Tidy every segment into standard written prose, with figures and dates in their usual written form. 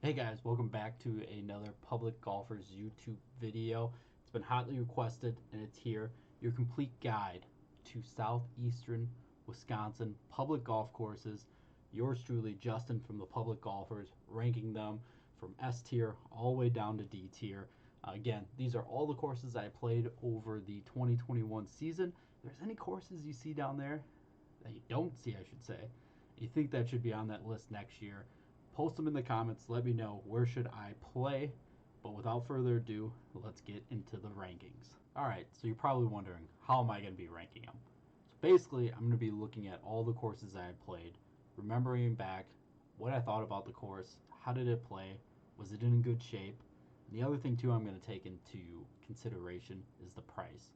Hey guys, welcome back to another Public Golfers YouTube video. It's been hotly requested and it's here. Your complete guide to Southeastern Wisconsin public golf courses. Yours truly, Justin from the Public Golfers, ranking them from S tier all the way down to D tier. Again, these are all the courses I played over the 2021 season. If there's any courses you see down there that you don't see, I should say, you think that should be on that list next year, post them in the comments. Let me know where should I play. But without further ado, let's get into the rankings. All right, so you're probably wondering, how am I going to be ranking them? So basically, I'm going to be looking at all the courses I had played, remembering back what I thought about the course, how did it play, was it in good shape. And the other thing too I'm going to take into consideration is the price.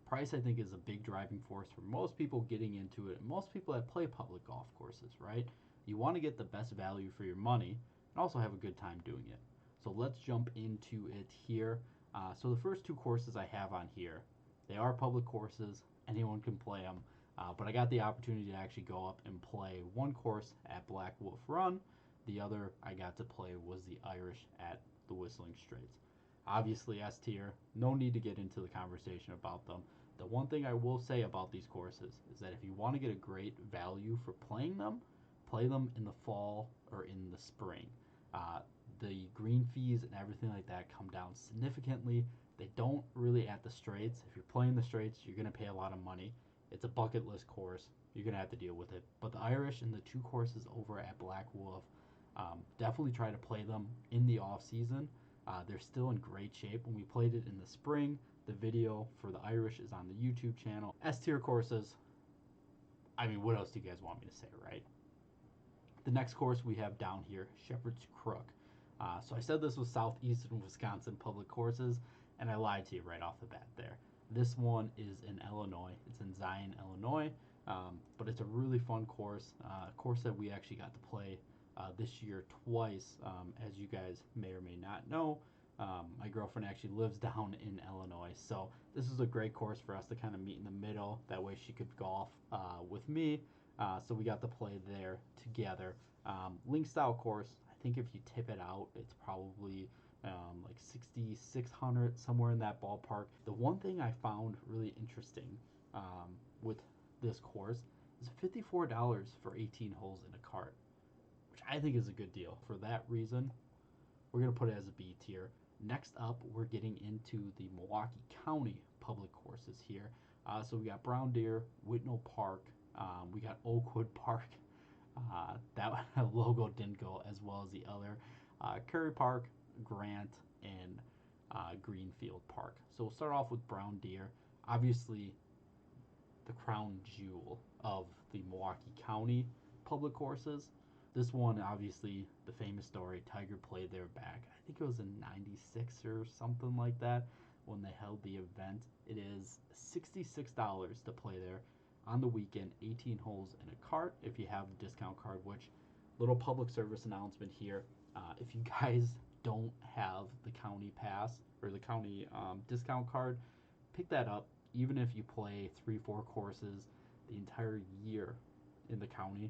Price, I think, is a big driving force for most people getting into it, and most people that play public golf courses, right? You want to get the best value for your money and also have a good time doing it. So let's jump into it here. So the first two courses I have on here, they are public courses. Anyone can play them. But I got the opportunity to actually go up and play one course at Black Wolf Run. The other I got to play was the Irish at the Whistling Straits. Obviously S tier, no need to get into the conversation about them. The one thing I will say about these courses is that if you want to get a great value for playing them, play them in the fall or in the spring. The green fees and everything like that come down significantly. They don't really at the straights. If you're playing the straights, you're going to pay a lot of money. It's a bucket list course. You're going to have to deal with it. But the Irish and the two courses over at Black Wolf, definitely try to play them in the off season. They're still in great shape. When we played it in the spring, the video for the Irish is on the YouTube channel. S tier courses, I mean, what else do you guys want me to say, right? The next course we have down here, Shepherd's Crook. So I said this was Southeastern Wisconsin public courses, and I lied to you right off the bat there. This one is in Illinois. It's in Zion, Illinois, but it's a really fun course. A course that we actually got to play this year twice. As you guys may or may not know, my girlfriend actually lives down in Illinois, so this is a great course for us to kind of meet in the middle. That way she could golf with me. So we got to play there together. Link style course, I think if you tip it out, it's probably like 6,600, somewhere in that ballpark. The one thing I found really interesting with this course is $54 for 18 holes in a cart, which I think is a good deal. For that reason, we're going to put it as a B tier. Next up, we're getting into the Milwaukee County public courses here. So we got Brown Deer, Whitnall Park, we got Oakwood Park. That logo didn't go as well as the other. Curry Park, Grant, and Greenfield Park. So we'll start off with Brown Deer. Obviously, the crown jewel of the Milwaukee County public courses. This one, obviously, the famous story, Tiger played there back, I think it was in 96 or something like that, when they held the event. It is $66 to play there on the weekend, 18 holes in a cart if you have the discount card, which, little public service announcement here, if you guys don't have the county pass or the county discount card, pick that up. Even if you play 3-4 courses the entire year in the county,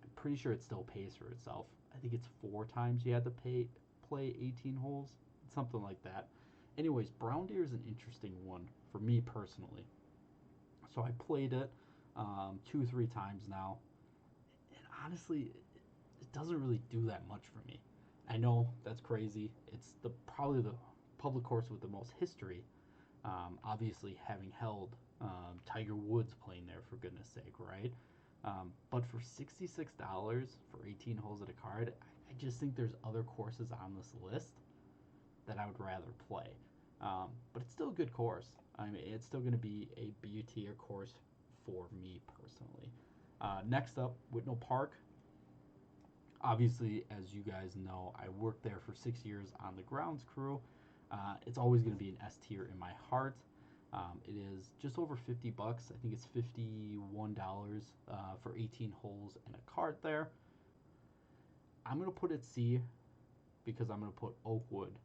I'm pretty sure it still pays for itself. I think it's 4 times you had to play 18 holes, something like that. Anyways, Brown Deer is an interesting one for me personally. So I played it 2-3 times now, and honestly, it doesn't really do that much for me. I know that's crazy. It's probably the public course with the most history. Obviously, having held Tiger Woods playing there, for goodness sake, right? But for $66 for 18 holes at a card, I just think there's other courses on this list that I would rather play. But it's still a good course. I mean, it's still going to be a B tier course for me personally. Next up, Whitnall Park. Obviously, as you guys know, I worked there for 6 years on the grounds crew. It's always going to be an S tier in my heart. It is just over 50 bucks. I think it's $51 for 18 holes and a cart there. I'm going to put it C because I'm going to put Oakwood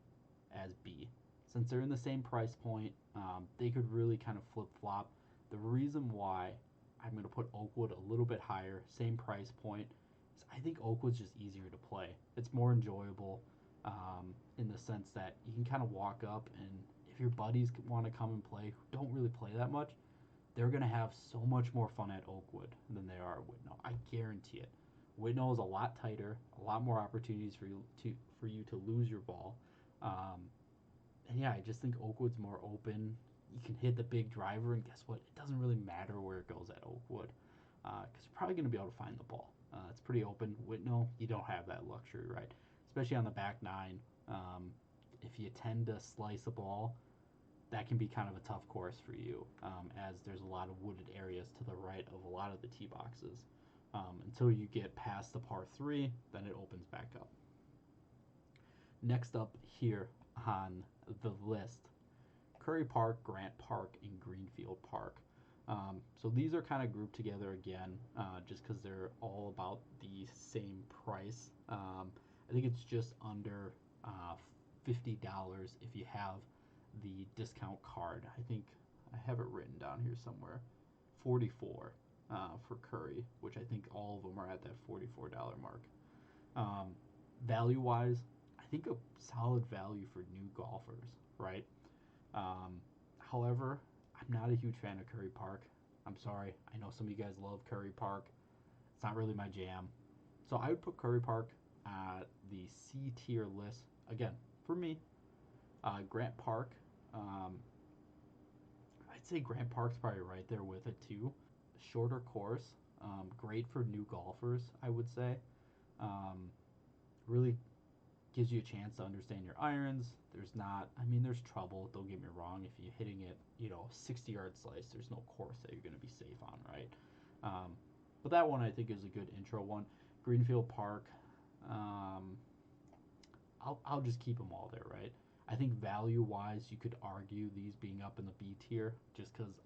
as B. Since they're in the same price point, they could really kind of flip-flop. The reason why I'm going to put Oakwood a little bit higher, same price point, is I think Oakwood's just easier to play. It's more enjoyable. in the sense that you can kind of walk up, and if your buddies want to come and play who don't really play that much, they're going to have so much more fun at Oakwood than they are at Whitnall. I guarantee it. Whitnall is a lot tighter, a lot more opportunities for you to lose your ball. And yeah, I just think Oakwood's more open. You can hit the big driver, and guess what? It doesn't really matter where it goes at Oakwood, because you're probably going to be able to find the ball. It's pretty open. Whitnall, you don't have that luxury, right? Especially on the back nine. If you tend to slice a ball, that can be kind of a tough course for you, as there's a lot of wooded areas to the right of a lot of the tee boxes. Until you get past the par 3, then it opens back up. Next up here on the list, Curry Park, Grant Park, and Greenfield Park. So these are kind of grouped together again, just because they're all about the same price. I think it's just under $50 if you have the discount card. I think I have it written down here somewhere. 44 for Curry, which I think all of them are at that $44 mark. Value-wise, I think a solid value for new golfers, right? However, I'm not a huge fan of Curry Park. I'm sorry. I know some of you guys love Curry Park. It's not really my jam. So I would put Curry Park at the C tier list. Again, for me, Grant Park. I'd say Grant Park's probably right there with it too. Shorter course. Great for new golfers, I would say. Really gives you a chance to understand your irons. There's trouble, don't get me wrong. If you're hitting it, 60-yard slice, there's no course that you're going to be safe on, right? But that one I think is a good intro one. Greenfield Park, I'll just keep them all there, right? I think value-wise, you could argue these being up in the B tier, just because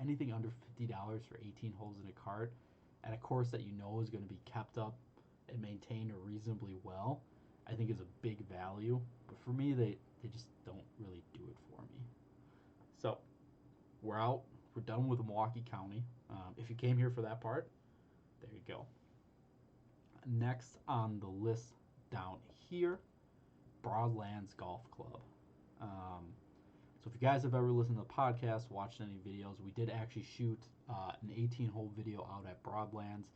anything under $50 for 18 holes in a cart at a course that you know is going to be kept up and maintained reasonably well, I think is a big value. But for me, they just don't really do it for me. So we're out. We're done with Milwaukee County. If you came here for that part, there you go. Next on the list down here, Broadlands Golf Club. So if you guys have ever listened to the podcast, watched any videos, we did actually shoot an 18-hole video out at Broadlands.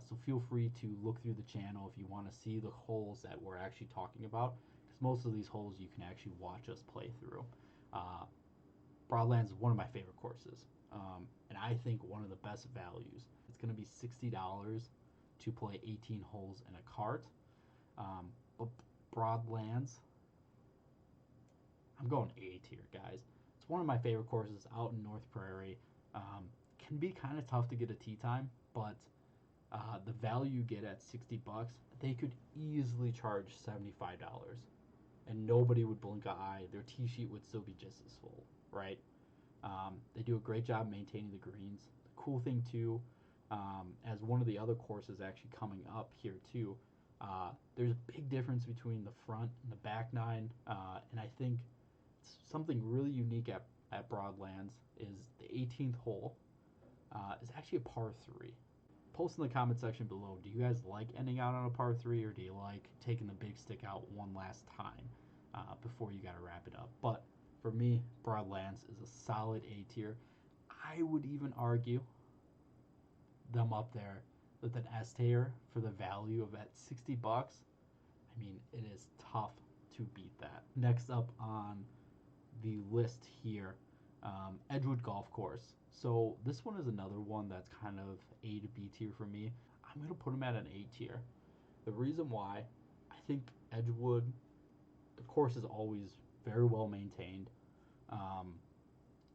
So feel free to look through the channel if you want to see the holes that we're actually talking about, because most of these holes you can actually watch us play through. Broadlands is one of my favorite courses, and I think one of the best values. It's going to be $60 to play 18 holes in a cart. But Broadlands, I'm going A tier, guys. It's one of my favorite courses out in North Prairie. Can be kind of tough to get a tee time, but the value you get at $60, they could easily charge $75, and nobody would blink an eye. Their tee sheet would still be just as full, right? They do a great job maintaining the greens. The cool thing too, as one of the other courses actually coming up here too, there's a big difference between the front and the back nine, and I think something really unique at Broadlands is the 18th hole is actually a par 3. Post in the comment section below, do you guys like ending out on a par 3, or do you like taking the big stick out one last time before you got to wrap it up? But for me, Broadlands is a solid A tier. I would even argue them up there with an S tier for the value of at $60. I mean, it is tough to beat that. Next up on the list here, Edgewood Golf Course. So this one is another one that's kind of A to B tier for me. I'm going to put them at an A tier. The reason why, I think Edgewood, the course is always very well maintained.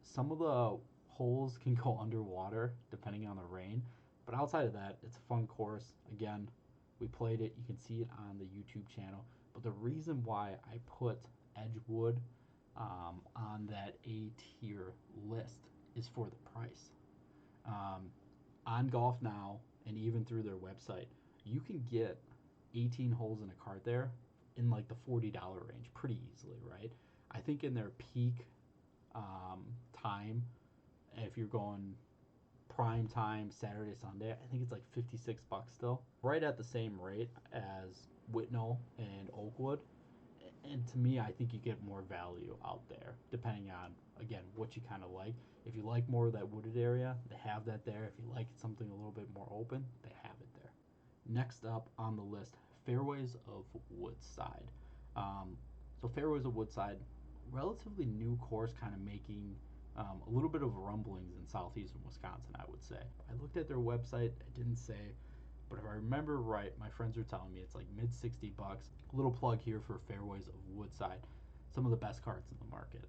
Some of the holes can go underwater depending on the rain, but outside of that, it's a fun course. Again, we played it. You can see it on the YouTube channel. But the reason why I put Edgewood on that A tier list is for the price. On Golf Now and even through their website, you can get 18 holes in a cart there in like the $40 range pretty easily, right? I think in their peak time, if you're going prime time Saturday, Sunday, I think it's like $56 still, right at the same rate as Whitnall and Oakwood. to me, I think you get more value out there, depending on, again, what you kind of like. If you like more of that wooded area, they have that there. If you like something a little bit more open, they have it there. Next up on the list, Fairways of Woodside. So Fairways of Woodside, relatively new course, kind of making a little bit of rumblings in southeastern Wisconsin, I would say. I looked at their website, it didn't say, but if I remember right, my friends were telling me it's like mid 60 bucks. A little plug here for Fairways of Woodside, some of the best carts in the market.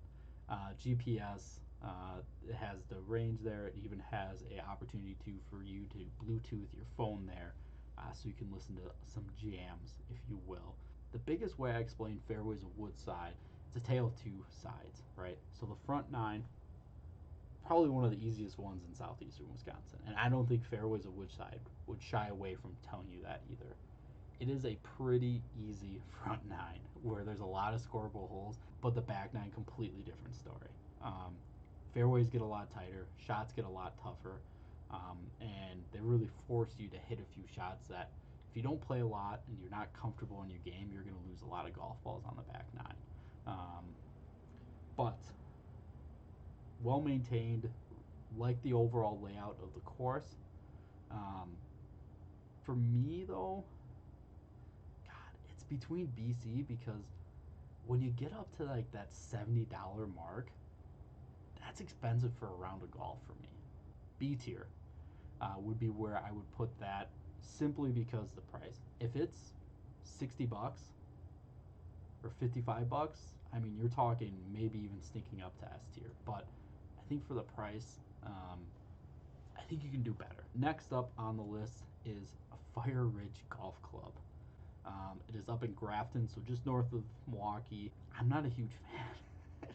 GPS, it has the range there. It even has a opportunity for you to Bluetooth your phone there, so you can listen to some jams, if you will. The biggest way I explain Fairways of Woodside, it's a tale of two sides, right? So the front nine, probably one of the easiest ones in southeastern Wisconsin, and I don't think Fairways of Woodside would shy away from telling you that either. It is a pretty easy front nine where there's a lot of scoreable holes, but the back nine, completely different story. Fairways get a lot tighter, shots get a lot tougher, and they really force you to hit a few shots that if you don't play a lot and you're not comfortable in your game, you're going to lose a lot of golf balls on the back nine. But well maintained, like the overall layout of the course. For me, though, God, it's between BC, because when you get up to like that $70 mark, that's expensive for a round of golf for me. B tier would be where I would put that, simply because the price. If it's 60 bucks or 55 bucks, I mean, you're talking maybe even sneaking up to S tier. But I think for the price, I think you can do better. Next up on the list is Fire Ridge Golf Club. It is up in Grafton, so just north of Milwaukee. I'm not a huge fan.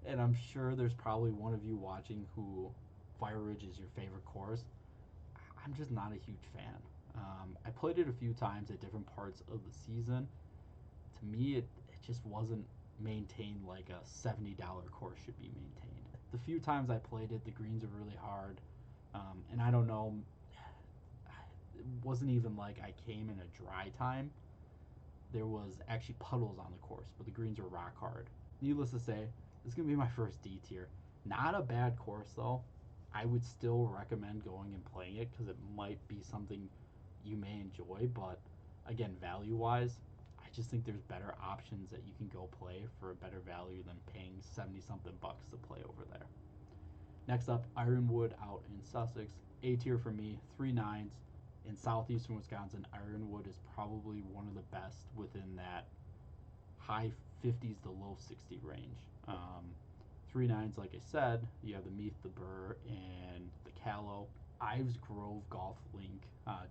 And I'm sure there's probably one of you watching who Fire Ridge is your favorite course. I'm just not a huge fan. I played it a few times at different parts of the season. To me, it just wasn't maintained like a $70 course should be maintained. The few times I played it, the greens are really hard. And I don't know, it wasn't even like I came in a dry time. There was actually puddles on the course, but the greens were rock hard. Needless to say, this is going to be my first D tier. Not a bad course, though. I would still recommend going and playing it because it might be something you may enjoy. But again, value-wise, I just think there's better options that you can go play for a better value than paying 70-something bucks to play over there. Next up, Ironwood out in Sussex. A tier for me, 3 nines. In southeastern Wisconsin, Ironwood is probably one of the best within that high 50s to low 60 range. 3 nines, like I said, you have the Meath, the Burr, and the Callow. Ives Grove Golf Link,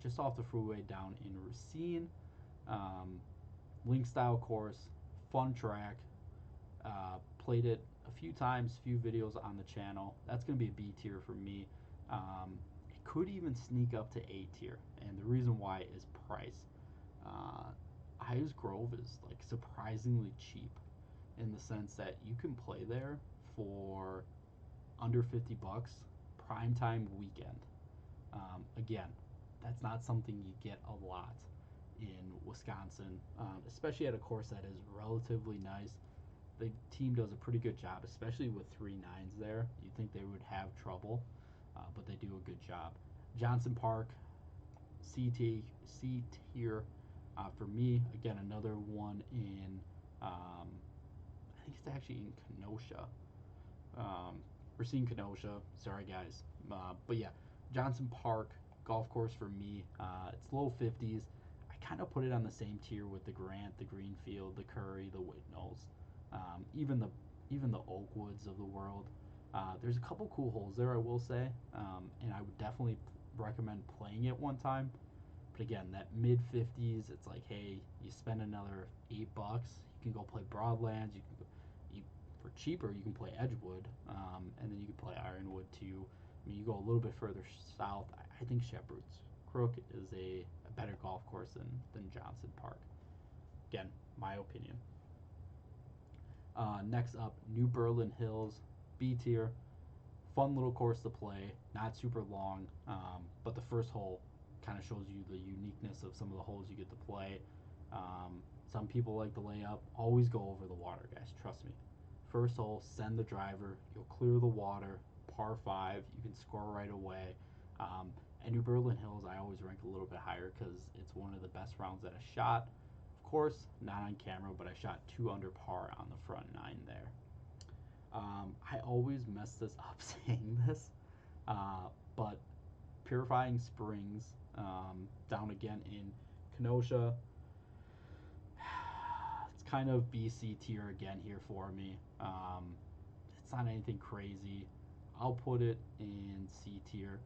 just off the freeway down in Racine. Link style course, fun track. Played it a few times, few videos on the channel. That's going to be a B tier for me. It could even sneak up to A tier, and the reason why is price. Ives Grove is like surprisingly cheap in the sense that you can play there for under 50 bucks primetime weekend. Again, that's not something you get a lot in Wisconsin, especially at a course that is relatively nice. The team does a pretty good job, especially with 3 nines there. You'd think they would have trouble, but they do a good job. Johnson Park, C tier for me. Again, another one in, I think it's actually in Kenosha. Racine, Kenosha. Sorry, guys. But yeah, Johnson Park golf course for me. It's low 50s. I kind of put it on the same tier with the Grant, the Greenfield, the Curry, the Whitnalls, even the Oakwoods of the world. There's a couple cool holes there, I will say, and I would definitely recommend playing it one time. But again, that mid 50s, it's like, hey, you spend another $8, you can go play Broadlands. For cheaper, you can play Edgewood, and then you can play Ironwood too. I mean, you go a little bit further south. I think Shepherd's Crook is a better golf course than Johnson Park. Again, my opinion. Next up, New Berlin Hills, B tier. Fun little course to play, not super long, but the first hole kind of shows you the uniqueness of some of the holes you get to play. Some people like the layup. Always go over the water, guys. Trust me. First hole, send the driver. You'll clear the water. Par 5. You can score right away. And New Berlin Hills, I always rank a little bit higher because it's one of the best rounds that I shot. Of course, not on camera, but I shot 2 under par on the front 9 there. I always mess this up saying this, but Purifying Springs, down again in Kenosha. It's kind of BC tier again here for me. It's not anything crazy. I'll put it in C tier.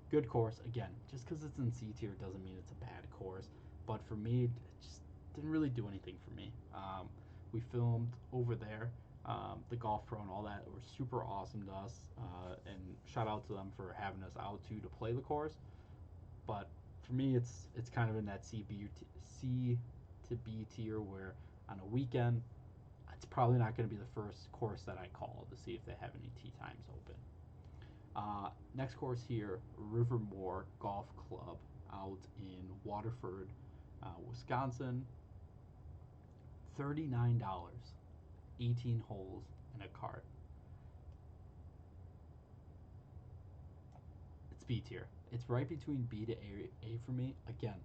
Good course. Again, just because it's in C tier doesn't mean it's a bad course. But for me, it just didn't really do anything for me. We filmed over there. The Golf Pro and all that were super awesome to us. And shout out to them for having us out to play the course. But for me, it's kind of in that C to B tier where on a weekend, it's probably not going to be the first course that I call to see if they have any tee times open. Next course here, Rivermoor Golf Club out in Waterford, Wisconsin. $39, 18 holes in a cart. It's B tier. It's right between B to A for me. Again,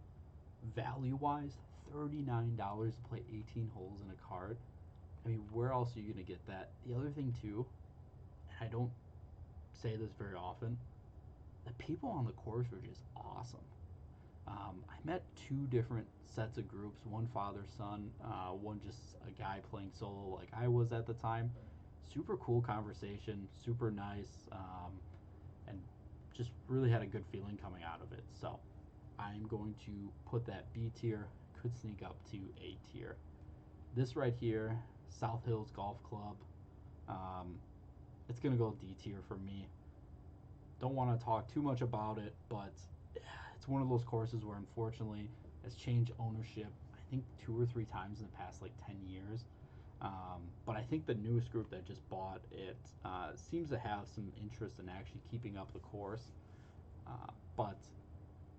value-wise, $39 to play 18 holes in a cart. I mean, where else are you going to get that? The other thing, too, and I don't say this very often, the people on the course were just awesome. I met 2 different sets of groups, one father-son, one just a guy playing solo like I was at the time. Super cool conversation, super nice, and just really had a good feeling coming out of it. So I'm going to put that B tier, could sneak up to A tier. This right here, South Hills Golf Club, it's going to go D tier for me. Don't want to talk too much about it, but it's one of those courses where unfortunately it's changed ownership, I think 2 or 3 times in the past like 10 years. But I think the newest group that just bought it seems to have some interest in actually keeping up the course. But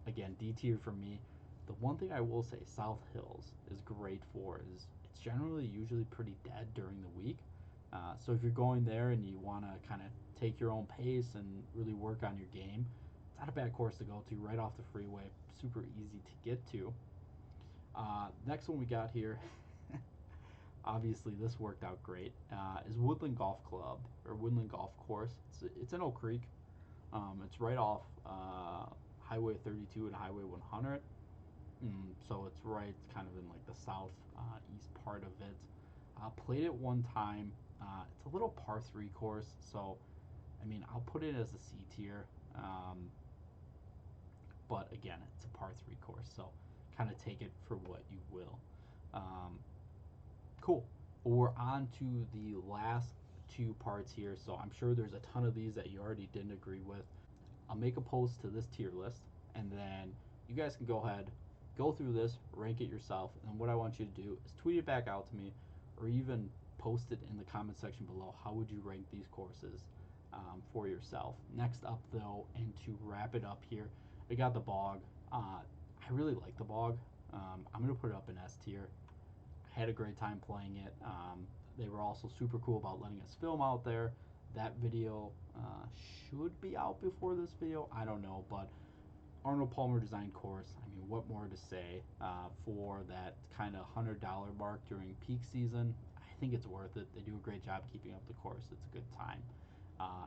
again, D tier for me. The one thing I will say South Hills is great for is it's generally usually pretty dead during the week. So if you're going there and you want to kind of take your own pace and really work on your game, it's not a bad course to go to, right off the freeway, super easy to get to. Next one we got here, obviously this worked out great, is Woodland Golf Club, or Woodland Golf Course. It's in Oak Creek. It's right off Highway 32 and Highway 100. So it's right kind of in like the south east part of it. Played it one time. It's a little par 3 course, so I mean I'll put it as a C tier. But again, it's a par 3 course, so kind of take it for what you will. Cool. Well, we're on to the last 2 parts here, so I'm sure there's a ton of these that you already didn't agree with. I'll make a post to this tier list, and then you guys can go ahead, go through this, rank it yourself, and what I want you to do is tweet it back out to me, or even post it in the comment section below. How would you rank these courses for yourself? Next up, though, and to wrap it up here, we got the Bog. I really like the Bog. I'm going to put it up in S tier. I had a great time playing it. They were also super cool about letting us film out there. That video should be out before this video. I don't know, but Arnold Palmer designed course. I mean, what more to say for that kind of $100 mark during peak season? I think it's worth it. They do a great job keeping up the course. It's a good time.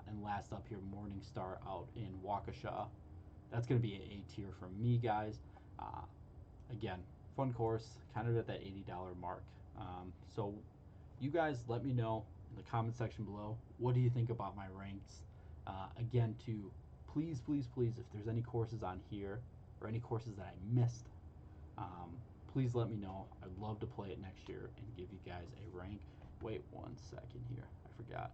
And last up here, Morningstar out in Waukesha. That's going to be an A tier for me, guys. Again, fun course, kind of at that $80 mark. So you guys let me know in the comment section below, what do you think about my ranks? Again, to please, if there's any courses on here or any courses that I missed, please let me know. I'd love to play it next year and give you guys a rank. Wait 1 second here. I forgot.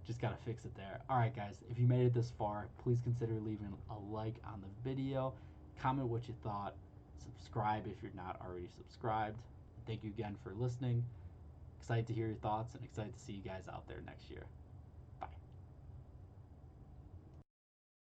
Just gotta fix it there. Alright guys, if you made it this far, please consider leaving a like on the video. Comment what you thought. Subscribe if you're not already subscribed. Thank you again for listening. Excited to hear your thoughts and excited to see you guys out there next year.